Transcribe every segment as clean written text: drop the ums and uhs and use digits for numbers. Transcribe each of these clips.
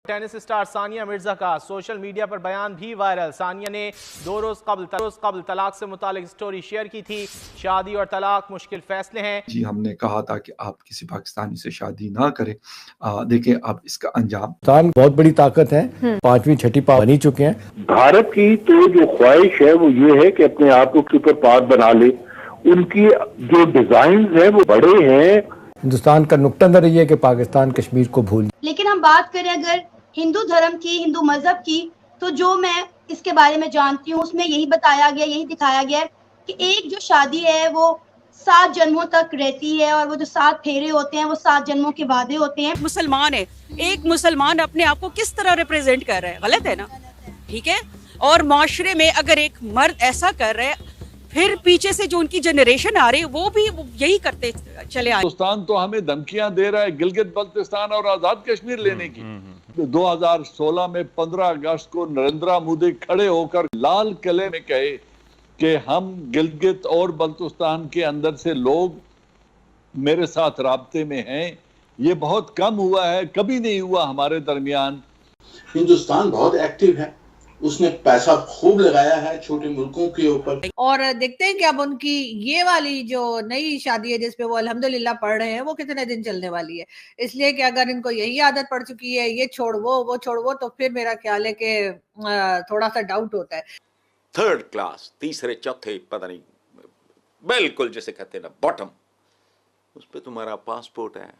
Tennis star Sania Mirza का social media पर बयान भी वायरल। सानिया ने 2 रोज कबल तलाक से मुतालिक स्टोरी शेयर की थी। शादी और तलाक मुश्किल फैसले हैं। जी, हमने कहा था कि आप किसी पाकिस्तानी से शादी ना करें। देखें अब इसका अंजाम। पाकिस्तान बहुत बड़ी ताकत है, 5वीं 6ठी पावर बनी चुके हैं। भारत की तो जो ख्वाहिश है वो ये है कि अपने आप को सुपर पावर बना ले। उनकी जो डिजाइन है वो बड़े हैं। हिंदुस्तान का नुक्ता नजर ये है कि पाकिस्तान कश्मीर को भूल। लेकिन हम बात करें अगर हिंदू धर्म की, हिंदू मजहब की, तो जो मैं इसके बारे में जानती हूँ उसमें यही बताया गया, यही दिखाया गया है कि एक जो शादी है वो 7 जन्मों तक रहती है और वो जो 7 फेरे होते हैं वो 7 जन्मों के वादे होते हैं। मुसलमान है, एक मुसलमान अपने आप को किस तरह रिप्रेजेंट कर रहा है? गलत है ना? ठीक है। और माशरे में अगर एक मर्द ऐसा कर रहा है, फिर पीछे से जो उनकी जनरेशन आ रही है वो भी यही करते चले आए। हिंदुस्तान तो हमें धमकियां दे रहा है गिलगित बल्तिस्तान और आजाद कश्मीर लेने की। 2016 में 15 अगस्त को नरेंद्र मोदी खड़े होकर लाल किले में कहे कि हम गिलगित और बल्तिस्तान के अंदर से लोग मेरे साथ राब्ते में हैं। ये बहुत कम हुआ है, कभी नहीं हुआ हमारे दरमियान। हिंदुस्तान बहुत एक्टिव है, उसने पैसा खूब लगाया है छोटे मुल्कों के ऊपर। और देखते हैं कि अब उनकी ये वाली जो नई शादी है जिसपे वो अल्हम्दुलिल्लाह पढ़ रहे हैं वो कितने दिन चलने वाली है। इसलिए कि अगर इनको यही आदत पड़ चुकी है, ये छोड़ वो छोड़ वो, तो फिर मेरा ख्याल है कि थोड़ा सा डाउट होता है। 3rd क्लास, तीसरे चौथे पता नहीं, बिल्कुल जैसे कहते हैं ना बॉटम, उस पे तुम्हारा पासपोर्ट है।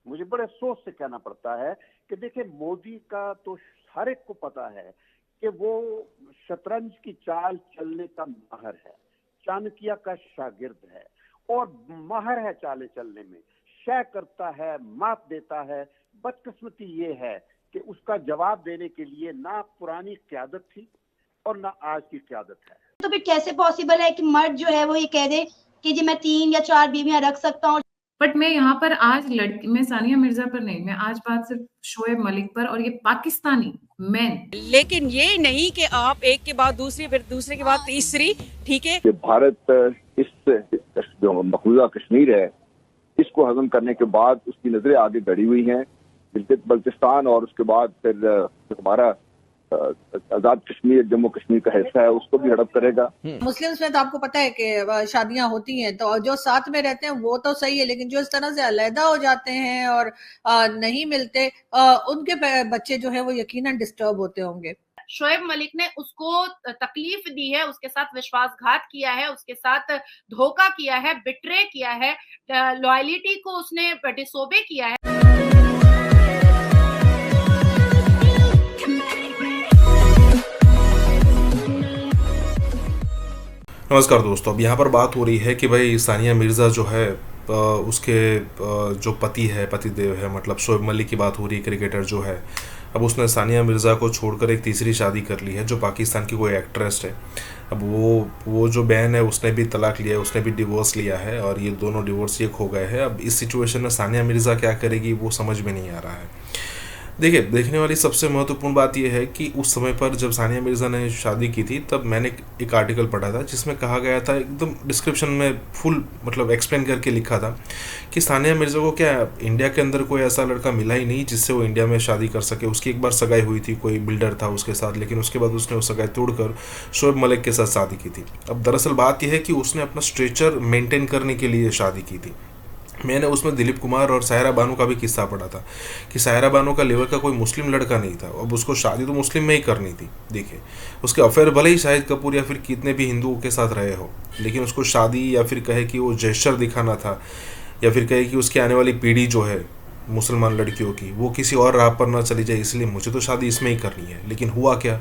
मुझे बड़े अफसोस से कहना पड़ता है कि देखिए मोदी का तो हर एक को पता है कि वो शतरंज की चाल चलने का माहिर है, चाणक्य का शागिर्द है और माहिर है चालें चलने में, शय करता है, मात देता है। बदकिस्मती ये है कि उसका जवाब देने के लिए ना पुरानी क़यादत थी और ना आज की क़यादत है। तो फिर कैसे पॉसिबल है कि मर्द जो है वो ये कह दे कि जी मैं 3 या 4 बीवियां रख सकता हूँ। बट मैं यहाँ पर आज लड़की, मैं सानिया मिर्जा पर नहीं, मैं आज बात सिर्फ शोएब मलिक पर और ये पाकिस्तानी मैन। लेकिन ये नहीं कि आप एक के बाद दूसरी, फिर दूसरे के बाद तीसरी। ठीक है, भारत इस जो मकबूजा कश्मीर है इसको हजम करने के बाद उसकी नजरें आगे बढ़ी हुई हैं गिलगित बल्तिस्तान और उसके बाद फिर हमारा आजाद कश्मीर, जम्मू कश्मीर का हिस्सा है उसको भी हड़प करेगा। मुस्लिम्स में तो आपको पता है कि शादियां होती हैं तो जो साथ में रहते हैं वो तो सही है, लेकिन जो इस तरह से अलहदा हो जाते हैं और नहीं मिलते, उनके बच्चे जो है वो यकीनन डिस्टर्ब होते होंगे। शोएब मलिक ने उसको तकलीफ दी है, उसके साथ विश्वासघात किया है, उसके साथ धोखा किया है, बिट्रे किया है, लॉयलिटी को उसने डिसोबे किया है। नमस्कार दोस्तों, अब यहाँ पर बात हो रही है कि भाई सानिया मिर्ज़ा जो है उसके जो पति है, पतिदेव है, मतलब शोएब मलिक की बात हो रही है, क्रिकेटर जो है, अब उसने सानिया मिर्ज़ा को छोड़कर एक तीसरी शादी कर ली है जो पाकिस्तान की कोई एक्ट्रेस है। अब वो जो बहन है उसने भी तलाक लिया है, उसने भी डिवोर्स लिया है और ये दोनों डिवोर्स एक हो गए हैं। अब इस सिचुएशन में सानिया मिर्ज़ा क्या करेगी वो समझ में नहीं आ रहा है। देखिए, देखने वाली सबसे महत्वपूर्ण बात यह है कि उस समय पर जब सानिया मिर्ज़ा ने शादी की थी तब मैंने एक आर्टिकल पढ़ा था जिसमें कहा गया था, एकदम डिस्क्रिप्शन में फुल मतलब एक्सप्लेन करके लिखा था कि सानिया मिर्ज़ा को क्या इंडिया के अंदर कोई ऐसा लड़का मिला ही नहीं जिससे वो इंडिया में शादी कर सके। उसकी एक बार सगाई हुई थी, कोई बिल्डर था उसके साथ, लेकिन उसके बाद उसने वो सगाई तोड़कर शोएब मलिक के साथ शादी की थी। अब दरअसल बात यह है कि उसने अपना स्ट्रेचर मेंटेन करने के लिए शादी की थी। मैंने उसमें दिलीप कुमार और सायरा बानो का भी किस्सा पढ़ा था कि सायरा बानो का लेवल का कोई मुस्लिम लड़का नहीं था, अब उसको शादी तो मुस्लिम में ही करनी थी। देखिए, उसके अफेयर भले ही शाहिद कपूर या फिर कितने भी हिंदुओं के साथ रहे हो, लेकिन उसको शादी या फिर कहे कि वो जेस्चर दिखाना था या फिर कहे कि उसकी आने वाली पीढ़ी जो है मुसलमान लड़कियों की वो किसी और राह पर ना चली जाए, इसलिए मुझे तो शादी इसमें ही करनी है। लेकिन हुआ क्या,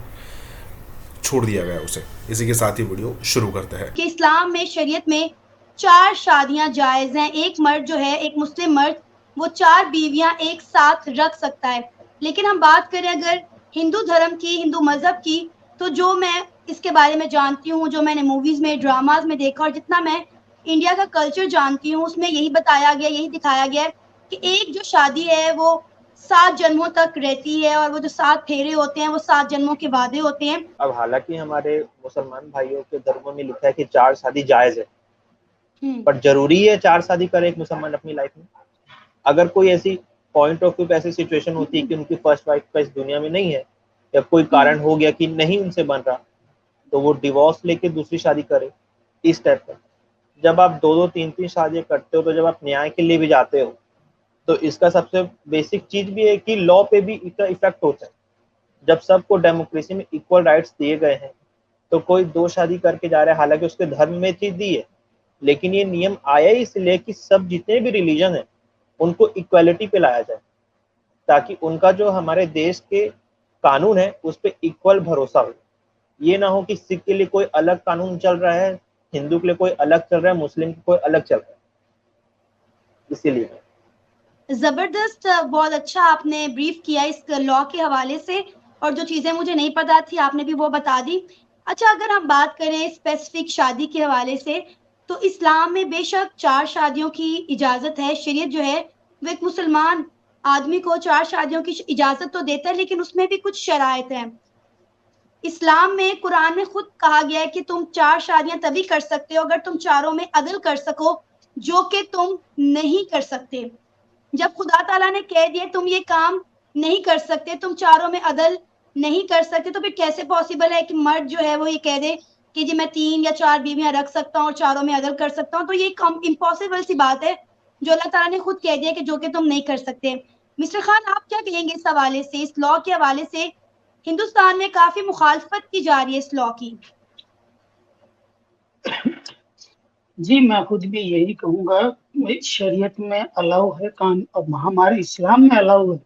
छोड़ दिया गया उसे। इसी के साथ ही वीडियो शुरू करते हैं। कि इस्लाम में, शरीयत में 4 शादियां जायज हैं। एक मर्द जो है, एक मुस्लिम मर्द, वो 4 बीवियां एक साथ रख सकता है। लेकिन हम बात करें अगर हिंदू धर्म की, हिंदू मजहब की, तो जो मैं इसके बारे में जानती हूँ, जो मैंने मूवीज में, ड्रामाज में देखा और जितना मैं इंडिया का कल्चर जानती हूँ, उसमें यही बताया गया, यही दिखाया गया कि एक जो शादी है वो 7 जन्मों तक रहती है और वो जो 7 फेरे होते हैं वो 7 जन्मों के वादे होते हैं। अब हालांकि हमारे मुसलमान भाइयों के धर्मों में लिखा है कि 4 शादी जायज है, पर जरूरी है 4 शादी करे एक मुसलमान अपनी लाइफ में? अगर कोई ऐसी पॉइंट ऑफ व्यू पे ऐसी सिचुएशन होती है कि उनकी फर्स्ट वाइफ का इस दुनिया में नहीं है या कोई कारण हो गया कि नहीं उनसे बन रहा, तो वो डिवोर्स लेके दूसरी शादी करे, इस टाइप का। जब आप 2-2, 3-3 शादियां करते हो तो जब आप न्याय के लिए भी जाते हो तो इसका सबसे बेसिक चीज भी है कि लॉ पे भी इसका इफेक्ट होता है। जब सबको डेमोक्रेसी में इक्वल राइट्स दिए गए हैं तो कोई 2 शादी करके जा रहा है, हालांकि उसके धर्म में चीज दी है, लेकिन ये नियम आया ही इसलिए कि सब जितने भी रिलीजन है उनको इक्वालिटी पे लाया जाए, ताकि उनका जो हमारे देश के कानून है उस पर इक्वल भरोसा हो। ये ना हो कि सिख के लिए कोई अलग कानून चल रहा है, हिंदू के लिए कोई अलग चल रहा है, मुस्लिम के कोई अलग चल रहा है। इसीलिए जबरदस्त, बहुत अच्छा आपने ब्रीफ किया इस लॉ के हवाले से, और जो चीजें मुझे नहीं पता थी आपने भी वो बता दी। अच्छा, अगर हम बात करें स्पेसिफिक शादी के हवाले से, तो इस्लाम में बेशक 4 शादियों की इजाजत है। शरीयत जो है वो एक मुसलमान आदमी को 4 शादियों की इजाजत तो देता है, लेकिन उसमें भी कुछ शराइत हैं। इस्लाम में, कुरान में खुद कहा गया है कि तुम 4 शादियां तभी कर सकते हो अगर तुम चारों में अदल कर सको, जो कि तुम नहीं कर सकते। जब खुदा ताला ने कह दिया तुम ये काम नहीं कर सकते, तुम चारों में अदल नहीं कर सकते, तो फिर कैसे पॉसिबल है कि मर्द जो है वो ये कह दे कि जी मैं 3 या 4 बीवियां रख सकता हूँ और चारों में अदल कर सकता हूँ? तो ये इम्पॉसिबल सी बात है जो अल्लाह ताला ने खुद कह दिया कि जो कि तुम नहीं कर सकते। मिस्टर खान, आप क्या कहेंगे इस हवाले से, इस लॉ के हवाले से? हिंदुस्तान में काफी मुखालफत की जा रही है इस लॉ की। जी, मैं खुद भी यही कहूंगा, शरीयत में अलाउ है, कान हमारे इस्लाम में अलाउ है,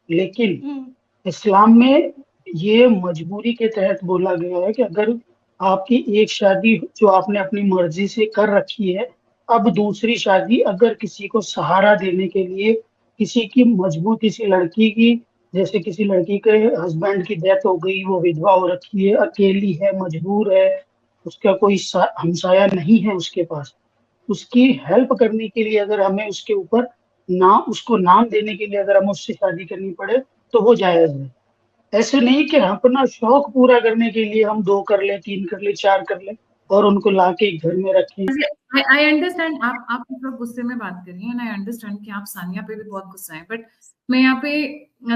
लेकिन इस्लाम में ये मजबूरी के तहत बोला गया है कि अगर आपकी एक शादी जो आपने अपनी मर्जी से कर रखी है, अब दूसरी शादी अगर किसी को सहारा देने के लिए किसी लड़की की, जैसे किसी लड़की के हस्बैंड की डेथ हो गई, वो विधवा हो रखी है, अकेली है, मजबूर है, उसका कोई हमसाया नहीं है उसके पास, उसकी हेल्प करने के लिए अगर हमें उसके ऊपर उसको नाम देने के लिए अगर हमें उससे शादी करनी पड़े तो वो जायज है। ऐसे नहीं कि अपना शौक पूरा करने के लिए हम 2 कर ले, 3 कर ले, 4 कर ले और उनको लाके घर में रखें। आई अंडरस्टैंड, आप मतलब गुस्से में बात कर रही हैं, आई अंडरस्टैंड कि आप सानिया पे भी बहुत गुस्सा है, बट मैं यहाँ पे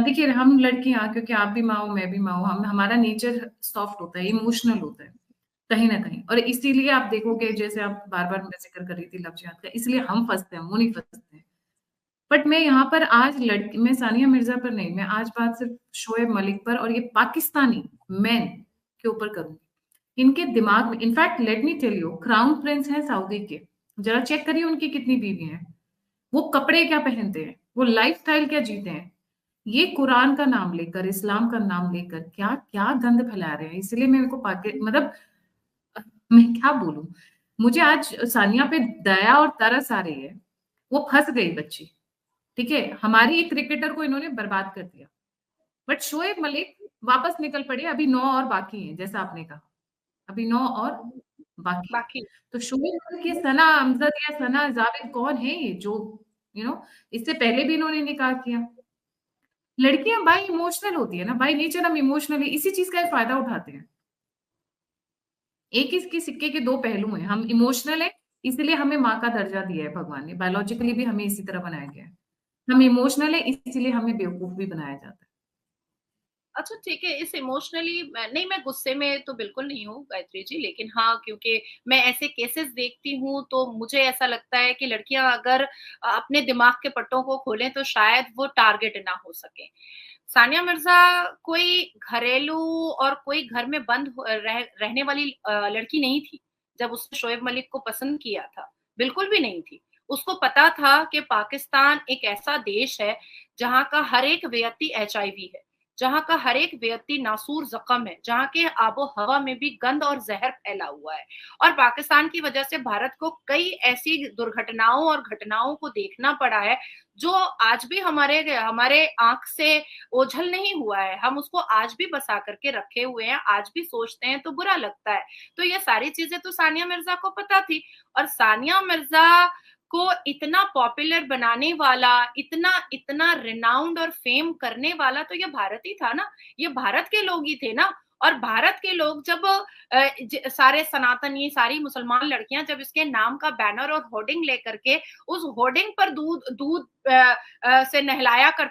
देखिए, हम लड़कियां, क्योंकि आप भी माँ हो मैं भी माँ हूँ, हमारा नेचर सॉफ्ट होता है, इमोशनल होता है कहीं ना कहीं, और इसीलिए आप देखोगे, जैसे आप बार बार मैं जिक्र कर रही थी लफ्जियात का, इसलिए हम फंसते हैं, वो नहीं फंसते हैं। बट मैं यहाँ पर आज मैं सानिया मिर्जा पर नहीं, मैं आज बात सिर्फ शोएब मलिक पर और ये पाकिस्तानी मैन के ऊपर करूंगी। इनके दिमाग में, in fact let me tell you, crown prince हैं सऊदी के, जरा चेक करिए उनकी कितनी बीवी हैं, वो कपड़े क्या पहनते हैं, वो लाइफस्टाइल क्या जीते हैं, ये कुरान का नाम लेकर, इस्लाम का नाम लेकर क्या क्या गंद फैला रहे हैं। इसलिए मेरे को मतलब मैं क्या बोलूं, मुझे आज सानिया पे दया और तरस आ रही है। वो फंस गई बच्ची, ठीक है, हमारी एक क्रिकेटर को इन्होंने बर्बाद कर दिया, बट शोएब मलिक वापस निकल पड़े, अभी 9 और बाकी हैं, जैसा आपने कहा, अभी 9 और बाकी। तो शोएब मलिक, ये सना अमजद या सना जावेद कौन है ये, जो इससे पहले भी इन्होंने निकाह किया। लड़कियां बाई इमोशनल होती है ना, बाई नेचर हम इमोशनल है, इसी चीज का फायदा उठाते हैं। एक इसके सिक्के के 2 पहलू हैं, हम इमोशनल है इसलिए हमें माँ का दर्जा दिया है भगवान ने, बायोलॉजिकली भी हमें इसी तरह बनाया गया है, हम इमोशनल है इसलिए हमें बेवकूफ भी बनाया जाता है। अच्छा ठीक है, इस इमोशनली नहीं, मैं गुस्से में तो बिल्कुल नहीं हूँ गायत्री जी, लेकिन हाँ, क्योंकि मैं ऐसे केसेस देखती हूँ तो मुझे ऐसा लगता है कि लड़कियां अगर अपने दिमाग के पट्टों को खोलें तो शायद वो टारगेट ना हो सके। सानिया मिर्जा कोई घरेलू और कोई घर में बंद रहने वाली लड़की नहीं थी जब उसने शोएब मलिक को पसंद किया था, बिल्कुल भी नहीं थी। उसको पता था कि पाकिस्तान एक ऐसा देश है जहां का हर एक व्यक्ति HIV है, जहां का हर एक व्यक्ति नासूर जख्म है, जहां के आबो हवा में भी गंद और जहर फैला हुआ है, और पाकिस्तान की वजह से भारत को कई ऐसी दुर्घटनाओं और घटनाओं को देखना पड़ा है जो आज भी हमारे आंख से ओझल नहीं हुआ है, हम उसको आज भी बसा करके रखे हुए हैं, आज भी सोचते हैं तो बुरा लगता है। तो ये सारी चीजें तो सानिया मिर्जा को पता थी, और सानिया मिर्जा को इतना पॉपुलर बनाने वाला, इतना रिनाउंड और फेम करने वाला तो ये भारत ही था ना, ये भारत के लोग ही थे ना, और भारत के लोग जब सारे सनातनी, सारी मुसलमान लड़कियां जब इसके नाम का बैनर और होर्डिंग लेकर के उस होर्डिंग पर दूध से नहलाया कर